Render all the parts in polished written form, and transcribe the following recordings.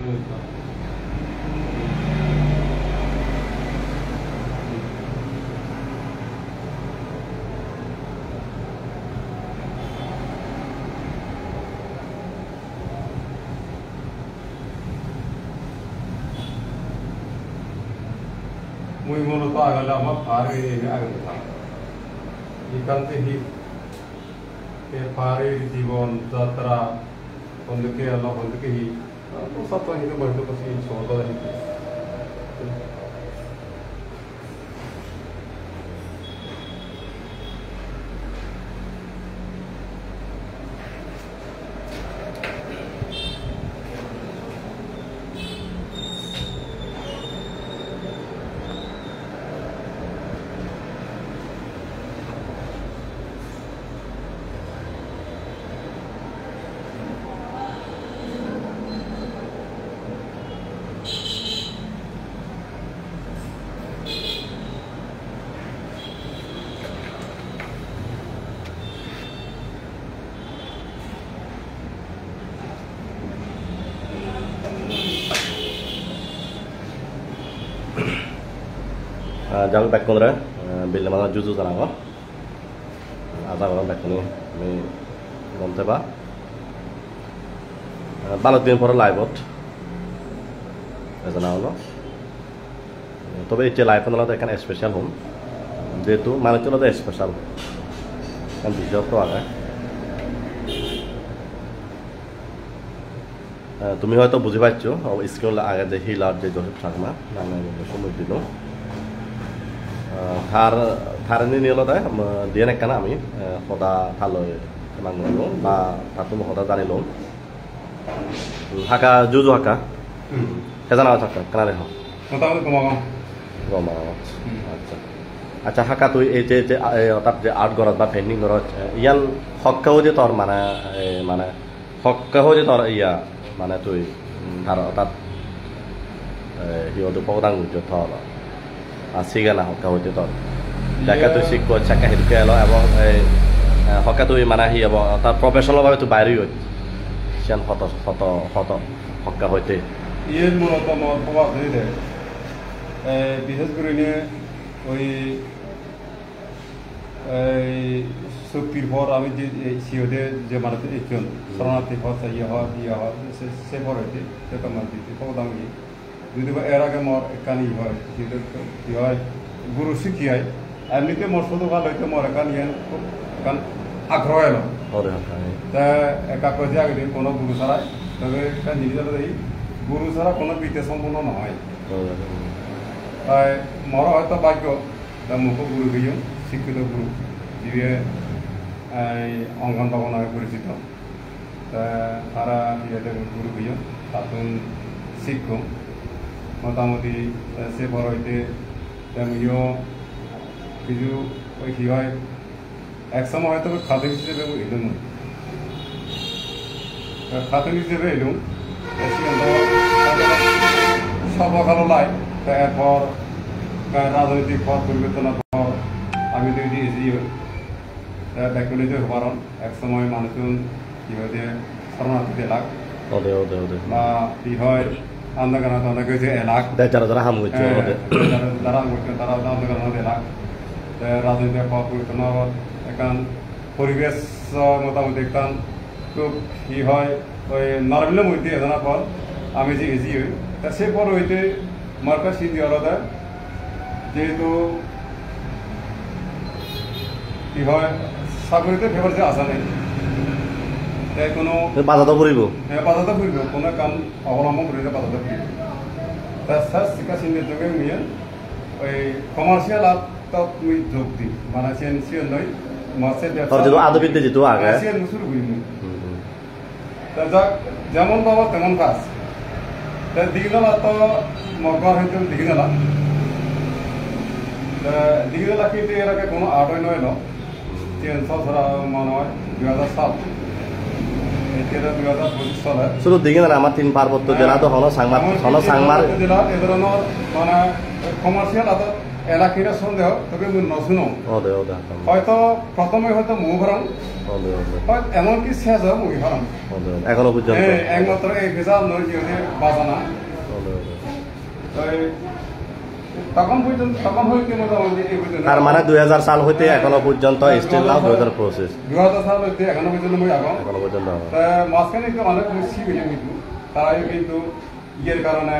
Muy mono to agala ama phare ni agala tha ikan te hi ke phare জীবন যাত্রা ondeke Allah ondeke hi to sab hi to bahto pasi soda hi jangan back kontra bila mana juzu sana ko ada orang back ni me monte ba balot din for live bot ezana holo তবে এই life নলা এখানে special home যেহেতু মানে তো special কারণ বিষয় তো আগে তুমি হয়তো বুঝি পাচ্ছো স্কুল আগে যে হিলার যে জোসেফ শর্মা নামে সময় দিল थारनि निलदा दिया नेकाना आमी हदा थालो नांगो बा थातु हदा जानिलो हाका जुजु हाका हेजाना हाका कानाले ह मोटामोटी गमा अच्छा अच्छा हाका तुई ए जे अतात जे आर्ट गरत बा पेइंटिंग गरत यान हक्काओ जे तोर माने माने हक्काओ जे तोर इया माने तुई थार अतात हिओ दो पगदां जो थर Asiga lah hokka hote tor. Jaka tu sikko chaka hirke alo abo hokka tu mana hi abo ta professional bhabe tu bairi hoy. Sian photo hokka hote. Iye muloto mor proba dhori de. বিশেষ করে নিয়ে ওই শক্তির পর আমি যে সিওতে যে মানুষের একজন শরণার্থী পর ইয়ে হয় সে পর হইতে সে তো আমার দিতে পদাম গিয়ে যদি এর আগে মর একানি হয় কি হয় গুরু শিখি হয় এমনিতে মোর শুধু ভালো হইতে মর একান ইয়ে কারণ আগ্রহ এলো তা একা কাজে আগে কোনো গুরু ছাড়াই তবে নিজের এই গুরু ছাড়া কোনো বিতে সম্পূর্ণ নয় তাই মর হয়তো ভাগ্য তা মুখ গুরু গিয়ে শিক্ষিত গুরু যিয়ে অঙ্গন ভবন নামে পরিচিত তা তারা ইয়েতে গুরু গিয়ে তাতুন শিক্ষক মোটামুটি সে বড় হইতে তেমনিও কিছু ওই কি হয় এক সময় হয়তো খাদ্য হিসেবে এলুম খাদ্য হিসেবে এলুম সব ভালো লাই এরপর রাজনৈতিক পথ পরিবর্তনের পর আমি তো এসি ব্যক্তিগত কারণ এক সময় মানুষজন কি হয়েছে শরণার্থীতে লাগ বা কি হয় আন্দোলন অনেকে এলাক যারা হাম করছে যারা করছে তারা আন্দোলন এলাক রাজনৈতিক পথ পরিবর্তন এখন পরিবেশ মোটামুটি একখান খুব কি হয় ওই নরমেলের মধ্যে এজনের পর আমি যে এসি হই তা সে পর হইতে মার্কা সিদ্ধি আলাদা যেহেতু কি হয় চাকরিতে ফেভার যে আসা নেই কোনো বাধাটা পড়িব বাধাটা পড়িব কোনো কাম অবলম্বন করে বাধাটা পড়িব তা স্যার শিক্ষা সিন্ধির যোগে মিয়ে ওই কমার্শিয়াল আর্টটা তুমি যোগ দিই মানে সিএন নয় মাছের ব্যবসা আদবিতে যেত আগে সিএন শুরু করি তা যাক যেমন বাবা তেমন কাজ তা দিগনালা তো মগর হইতে দিগনালা দিগনালা কিন্তু এর আগে কোনো আর্ট হয় নয় তিনশো মনে হয় 2007 শুধু দিকে না আমার 3 পার্বত্য জেলা তো হলো সাংমার জেলা এ ধরনের মানে কমার্শিয়াল এলাকিরা সন্দেহ তবে মুই নশুনো হয়তো প্রথমে হয়তো মুখ ভরম এমনকি শেষ মুই ভরম এখনো পর্যন্ত একমাত্র এই ভেজাল নয় যে বাজানা তখন হইতে মোটামুটি তার মানে 2000 সাল হইতে এখনো পর্যন্ত স্টিল নাও 2000 প্রসেস 2000 সাল হইতে এখনো পর্যন্ত মই আগম এখনো পর্যন্ত মাঝখানে একটু অনেক মুসি হয়ে কিন্তু তারাই কিন্তু ইয়ের কারণে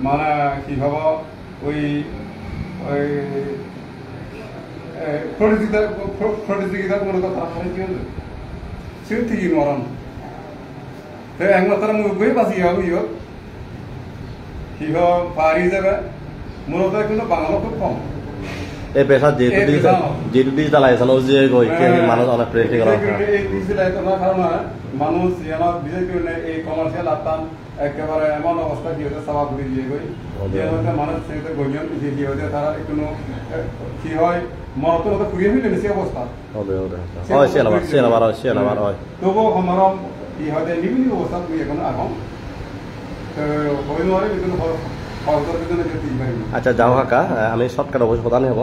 মানে কি হব ওই ওই প্রতিযোগিতা কোনো কথা কি হল সে ঠিকই মরণ একমাত্র মুখ বাঁচি হব কি হোক পাহাড়ি যাবে মূলত কিন্তু বাংলা খুব কম এই পেশা যেহেতু ডিজিটাল আইসন ও যে মানুষ অনেক প্র্যাকটিক্যাল এই ডিজিটাল আইসন কারণে মানুষ বিশেষ করে এই কমার্শিয়াল আত্মান একেবারে এমন অবস্থা কি হতে সাবা ঘুরে দিয়ে গই যে হতে মানুষ সেটা গঞ্জন যে কি হতে তারা কোনো কি হয় মরত হতে ঘুরিয়ে ফেলে সে অবস্থা হয় সেনাবার হয় তবু আমার কি হতে বিভিন্ন অবস্থা তুই এখন আগম হই নয় কিন্তু আচ্ছা যাও কাকা আমি শর্টকাট অবশ্য কথা হব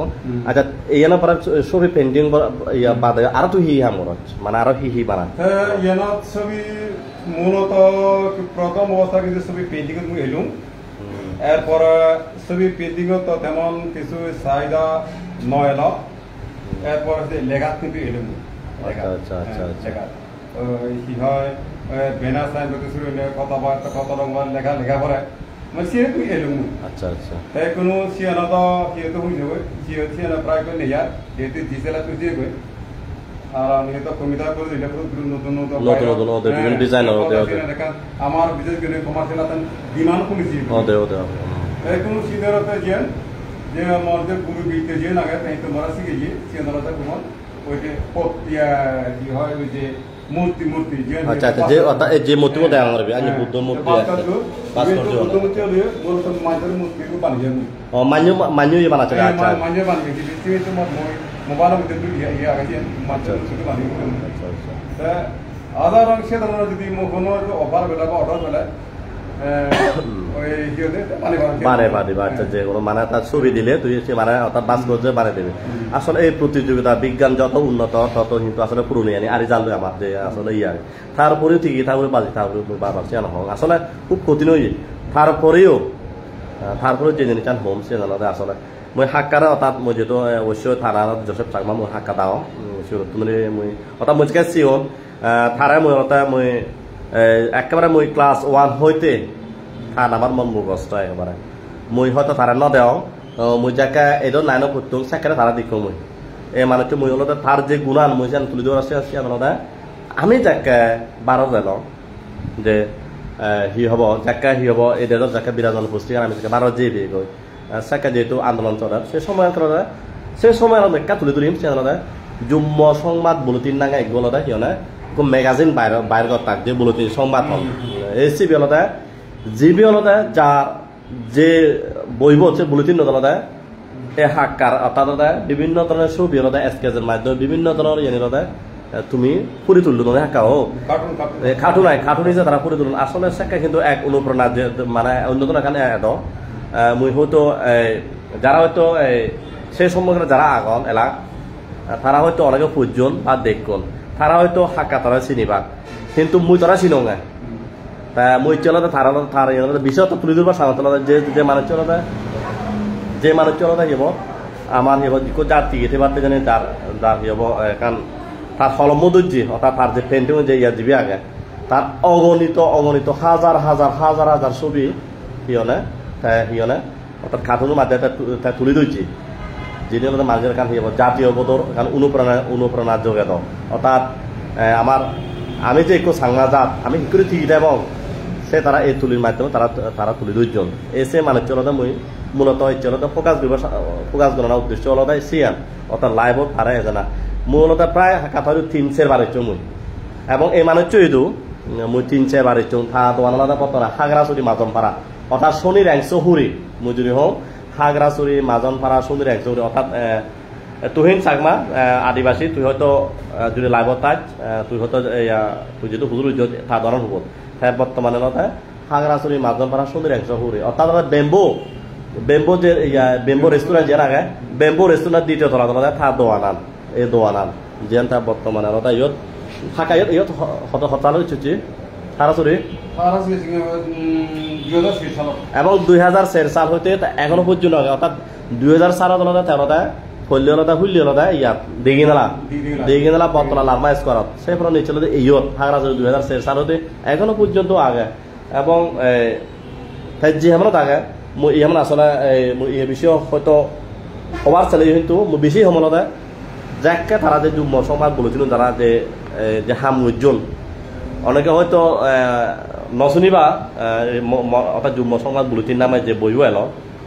আচ্ছা ইয়ানা পরে ছবি পেন্টিং ইয়া বাদে আর তো হি হাম মানে আরো হি বানা ইয়ানা ছবি মূলত প্রথম অবস্থা কিন্তু ছবি পেন্টিং মুই এলুম এরপর ছবি পেন্টিং তো তেমন কিছু চাহিদা নয় এলো এরপর লেখাত কিন্তু এলুম আচ্ছা আচ্ছা লেখা কি হয় বেনার সাইন করতে শুরু হলে কথাবার্তা কত রকম লেখা পড়ে masih itu ilmu. Acha. Tapi kalau siapa ada siapa tu hujan, siapa pernah kau ni ya, dia tu diselah tu dia kau. Ni tu komita kau dia tu notun, dia design ada. Amar bisnes kau ni komersial atan demand kau mesti. Ada. Tapi kalau siapa ada dia morder guru bilik dia naga, tapi tu marah sih dia, siapa ada tu mor, ওইটা পতিয়া কি হয় ওই যে মূর্তি আচ্ছা যে যে মূর্তি মধ্যে আমার আমি বুদ্ধ মূর্তি আছে ভাস্কর্য বুদ্ধ মূর্তি হলে বলতো মাঝের মূর্তি কো বানিয়ে ও মানু বানাতে আচ্ছা মানু বানিয়ে দিতে তো মোবাইল মধ্যে ইয়া আছে মাঝের মূর্তি বানিয়ে তা আদার অংশে ধরনের যদি কোনো অফার বেলা বা অর্ডার বেলা আচ্ছা যে কোনো মানে তার ছবি দিলে তুই সে মানে অর্থাৎ ভাস্কর্য বানিয়ে দেবে আসলে এই প্রতিযোগিতা বিজ্ঞান যত উন্নত তত কিন্তু আসলে পুরনো আনি আর জানলো আমার যে আসলে ইয়ার তারপরেও ঠিকই তারপরে বাজি তারপরে বাবার সে হোক আসলে খুব কঠিন হয়ে তারপরেও যে জিনিস হোম সে জানাতে আসলে মই হাক্কারা অর্থাৎ মই যেহেতু অবশ্যই থানা জোসেফ চাকমা মই হাক্কা দাও মানে মই অর্থাৎ মই সিওন থারায় মই অর্থাৎ মই একেবারে মই ক্লাস 1 হইতে থান আমার মন মুখস্থ একেবারে মই হয়তো তারা ন দেও মই যাকে এদো নাইন পড়তুম সেখানে তারা দেখো মই এই মানুষটা মই হলো তার যে গুণান মই যেন তুলে দেওয়ার আছে আলাদা আমি যাকে 12 দিল যে হি হব যাকে হি হব এই দেশ যাকে বিরাজন পুষ্টি আমি যাকে 12 যে বিয়ে কই সেকা যেহেতু আন্দোলন চলে সে সময় আমি একটা তুলে ধরিম সে আলাদা যুম্ম সংবাদ বুলেটিন নাঙা এক আলাদা কি না ম্যাগাজিন বাইর তাক যে বুলেটিন সংবাদ হল এসি আলাদা জিবি আলাদা যার যে বইব হচ্ছে বুলেটিন আলাদা এ হাক্কার অর্থাৎ বিভিন্ন ধরনের ছবি আলাদা স্কেচের মাধ্যমে বিভিন্ন ধরনের ইয়ে আলাদা তুমি ফুরি তুললো মানে হাক্কা হোক খাটুন হিসেবে তারা ফুরি তুলুন আসলে সেটা কিন্তু এক অনুপ্রেরণা যে মানে অন্যতম এখানে এত মুই হয়তো যারা হয়তো সেই সম্পর্কে যারা আগন এলাক তারা হয়তো অনেকে পূজন বা দেখুন তারা হয়তো হাক্কা তারা চিনিবা কিন্তু মুই তারা চিনো না তা মই চলাতে তার বিষয় তো তুলে ধরবার সামনে যে মানুষ চলাতে হব আমার হব যার টিকে পারতে জানি যার হব কারণ তার ফলমধুর্য অর্থাৎ তার যে পেন্টিং যে ইয়া দিবি আগে তার অগণিত হাজার ছবি হিয়নে অর্থাৎ খাটুনের মাধ্যমে তুলে ধরছি যিনি হলো মানুষের কারণ হব জাতীয় বোধর কারণ অনুপ্রেরণা যোগে দাও অর্থাৎ আমি যে একটু সাংলা জাত আমি শিক্ষিত ঠিক এবং সে তারা এই তুলির মাধ্যমে তারা তুলি দুইজন এসে মানুষ চলতে মই মূলত চলতে ফোকাস গণনা উদ্দেশ্য আলাদা সিয়ান অর্থাৎ লাইভত তারা এজনা মূলত প্রায় কাতার 3 বাড়িছ মই এবং এই মানুষ চইদু মই 3 বাড়িছ থা দোয়ান আলাদা পতনা হাগরাছড়ি মাজনপাড়া অর্থাৎ শনির অংশ হুরি মই যদি হোক হাগরাছড়ি মাজনপাড়া শনির অংশ হুরি অর্থাৎ তুহিন চাকমা আদিবাসী তুই হয়তো যদি লাইভত তাই তুই হয়তো তুই যেহেতু হুজুর থা ধরন হব বর্তমানে হাগরাছড়ি মাজনপাড়া শনির অংশ হুরি অর্থাৎ বেম্বো বেম্বো যে বেম্বো রেস্টুরেন্ট যে আগে বেম্বো রেস্টুরেন্ট দ্বিতীয় তলা তলা থা দোয়ানান এই দোয়ানান যেন তা বর্তমানে ওটা ইয়ত থাকা ইয়ত হত হতালো চুচি সারাসরি এবং 2004 সাল হইতে এখনো পর্যন্ত অর্থাৎ 2004 তলাতে তেরোটা ফল্যলতা হুল্যলতা ইয়াত দেগিনালা বর্তলা লার্মা স্কোয়ারত সেই ফলে নিচে ইয়ত হাগরা 2004 সাল হতে এখনো পর্যন্ত আগে এবং ফেজি হেমনত আগে ইহামান আসলে এই বিষয়ে হয়তো হবার ছেলে কিন্তু বেশি সমলতা যাকে তারা যে যুগ্ম সমাজ বলেছিল তারা যে হাম উজ্জ্বল অনেকে হয়তো নশুনিবা অর্থাৎ যুগ্ম সমাজ বুলেটিন নামে যে বইও এলো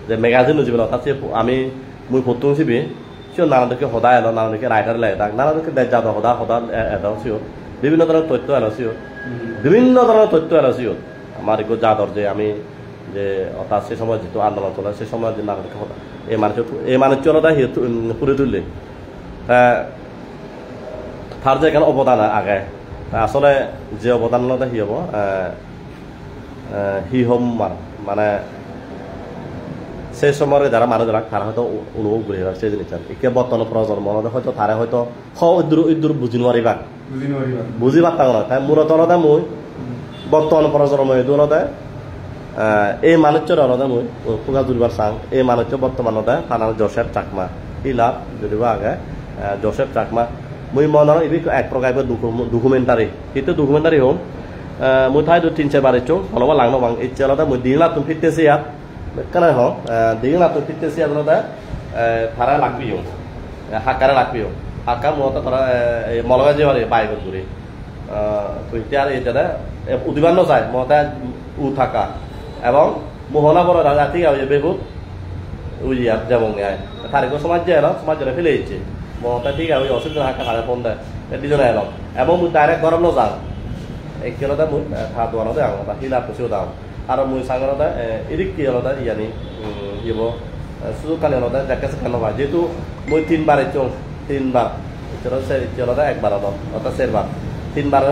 যে মেগাজিন উঠিব অর্থাৎ আমি মই ফটো উঠিবি সিও নানাদেরকে সদায় এলো নানাদেরকে রাইটার লাগে তাক নানাদেরকে যাদা সদা এলো সিও বিভিন্ন ধরনের তথ্য এলো সিও বিভিন্ন ধরনের তথ্য এলো সিও আমার এগুলো যাদর যে আমি যে অর্থাৎ সে সময় যেহেতু আন্দোলন চলে সে সময় যে নাগরিক এই মানুষজনতা পুরে তুললে তার যে এখানে অবদান আগে আসলে যে অবদানতা হি হব হি হম মানে সেই সময় যারা মানুষ যারা তারা হয়তো অনুভব করে সেই জিনিসটা একে বর্তমান প্রজন্ম হয়তো তারা হয়তো ইদুর বুঝি নোৱাৰিবা বুঝি পারতাম না তাই মূলত মই বর্তমান প্রজন্ম এদুলতে এই মানুষের আলাদা মই ফুগা জুড়বার চাং এই মানুষের বর্তমানতে তার জোসেফ চাকমা ইলাভ যদিও আগে জোসেফ চাকমা মই মনৰ এই এক প্রকার ডকুমেন্টারি কিন্তু ডকুমেন্টারি হোম মই ঠাই 2-3 বারে চো হলবা লাংনো বাং এই আলাদা মই দিলা তুমি ফিটতেছি ইয়াত কেন হোক দিলা তুমি ফিটতেছি আলাদা তারা লাগবিও হাকারে লাগবিও হাকা মত তারা মলগা যে বাইক ঘুরে তো এতিয়া এটা উদিবান্ন যায় মতে উ থাকা এবং মোহনা বড় রাতি বেহুত উইয়ার যেমন তারিখও সমাজ যে এলো সমাজ জনে ফেলে দিচ্ছে মমতা ঠিক আছে অসুবিধা হাঁকা হারে ফোন দেয় দুজনে এলো এবং মুই ডাইরেক্ট গরম যাম একেলতে মুই হাত দোয়ানোতে আঙতা হিলা পুষিও দাম আর মুই সাংরতে এদিক কি হলতে ইয়ানি ইব সুযোগ কালে হলতে যাকে সেখানে হয় যেহেতু মুই 3 বারে চং 3 বার চলতে একবার অর্থাৎ 4 বার 3 বার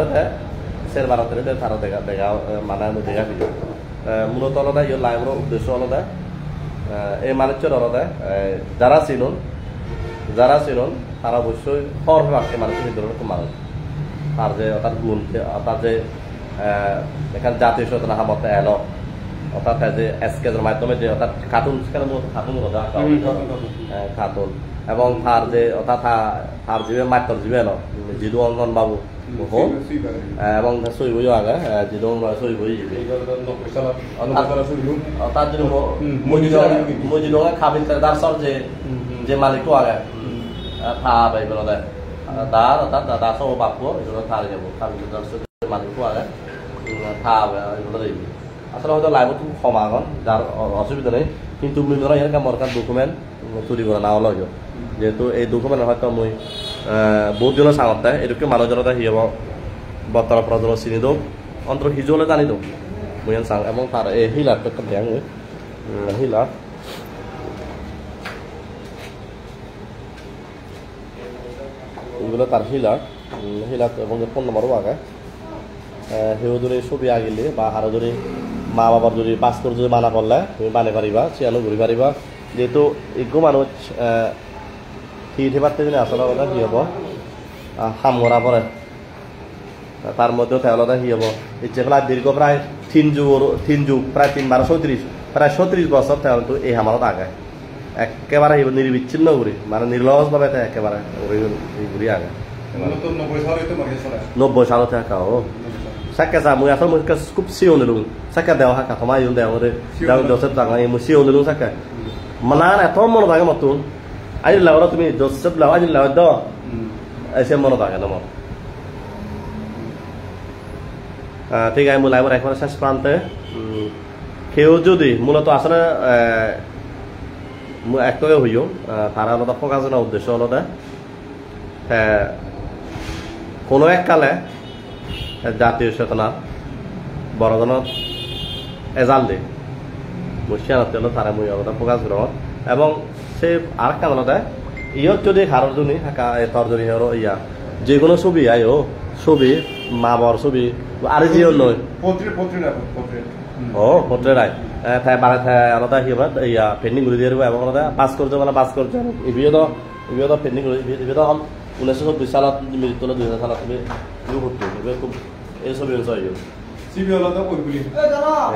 শের বারতে তারা দেখা মানে দেখা ভিডিও মূলত আলাদা ইয়ে লাইভের উদ্দেশ্য আলাদা এই মানুষের আলাদা যারা চিনুন তারা অবশ্যই হরভাগ এই মানুষের ভিতরে মানুষ তার যে অর্থাৎ গুণ অর্থাৎ যে এখানে জাতীয় চেতনা হামতে এলো অর্থাৎ যে এসকেজের মাধ্যমে যে অর্থাৎ খাতুন খাতুন এবং তার যে অর্থাৎ তার জীবে মাত্র জীবে এলো জিদু অঙ্গন বাবু এবং সই বই আগে জিদু সই বই অর্থাৎ যদি মজিদ খাবিন দাসর যে মালিক আগে থা পাই বলো দার অর্থাৎ দাস ও বাপু এগুলো থারে যাবো খাবিন দাসর মালিক আগে থা এগুলো দিবি আসলে হয়তো লাইভত সমাগন যার অসুবিধা নেই কিন্তু বিভিন্ন ইয়ার মরকার ডকুমেন্ট চুরি করে নাও লাগে যেহেতু এই ডকুমেন্ট হয়তো মই বহুত জনের চাঙতে এইটোকে মানুহজনতা হি হব বর্তমান প্রজন্ম চিনি দিওঁ অন্তর সিজলে জানি দিওঁ মই চাং এবং তার এই শিলাত দেখ শিলা এগুলো তার শিলাত এবং ফোন নম্বরও আগে সেও যদি ছবি আঁকিলে বা আরো যদি মা বাবার যদি পাসপোর্ট যদি মানা করলে তুমি বানে পারিবা সিয়ানো ঘুরি পারিবা যেহেতু এগো মানুষ হিটে পারতে যদি আসলে কথা কি হব হাম মরা পরে তার মধ্যেও তেওলতা কি হব ইচ্ছে প্রায় দীর্ঘ প্রায় 3 যুগ প্রায় 3-12-34 প্রায় 37 বছর তেওলতো এই হামারত আগে একেবারে নির্বিচ্ছিন্ন ঘুরি মানে নির্লজভাবে একেবারে ঘুরি আগে 90 সাল থাকা ও সাকা যা মই আসলে মই খুব সিও নিলুং সাকা দেওয়া হাকা থমা ইউন দেওয়া রে দাও জোসেফ জাগা মই সিও নিলুং সাকা মানান এত মন লাগে মতুন আই লাউরা তুমি জোসেফ লাউ আই লাউ দাও এসে মন লাগে না মন ঠিক আছে মই লাইভর একবার শেষ প্রান্তে কেউ যদি মূলত আসলে একটুকে হইও তারা আলাদা ফোকাসের উদ্দেশ্য আলাদা কোনো এক কালে জাতীয় চেতনা বড়জনত এজাল দিয়ে মুসিয়ানতে হলো তারা মই আলাদা ফোকাস গ্রহণ এবং সে আর একটা আলাদা ইয়ত যদি হারর জনী থাকা তোর জনী হলো ইয়া যে কোনো ছবি আয়ো ছবি মা বাবার ছবি আর জিও নয় Oh, portrait right. Thay bara thay alada hiba ya pending guri diru এবং alada pass করতে মানে pass করতে ইবিও তো pending গuri ইবিও তো 1920 সালত মৃত্যু হলো 2000 সালত ইউ হতো ইবিও খুব এই সব ইনসাই ইউ সিবি আলাদা কইবলি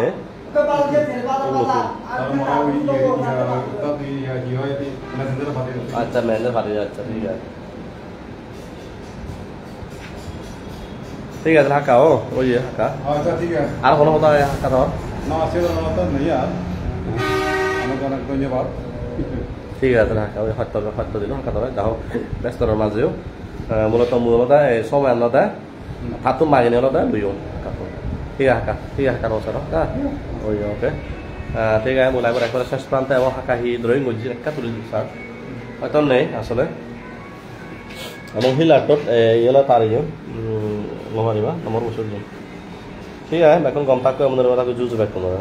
এ ওকে বালকে তেল বালা আর মাও তাতে ইয়া মেসেঞ্জার পাঠিয়ে দাও আচ্ছা মেসেঞ্জার পাঠিয়ে আচ্ছা ঠিক আছে হাকা ও ওই হাকা আচ্ছা ঠিক আছে আর কোনো কথা হাকা ধর না সেটা তো নেই আর অনেক অনেক ধন্যবাদ ঠিক আছে হাকা ওই হত্য দিল হাকা ধরে যাও ব্যস্তর মাঝেও মূলত এই সময় আলাদা হাতু মাগিনি আলাদা লইও ঠিক আছে হাকা রসা হাকা ওই ওকে ঠিক আছে বলাই একবার শেষ প্রান্তে এবং হাকা হি ড্রয়িং করছি একটা তুলে দিচ্ছি স্যার হয়তো নেই আসলে এবং হিলারটোত ইয়েলা তারিও nomor 5 nomor usul. Iya, bakal kontak ke menurut aku jujur bakal.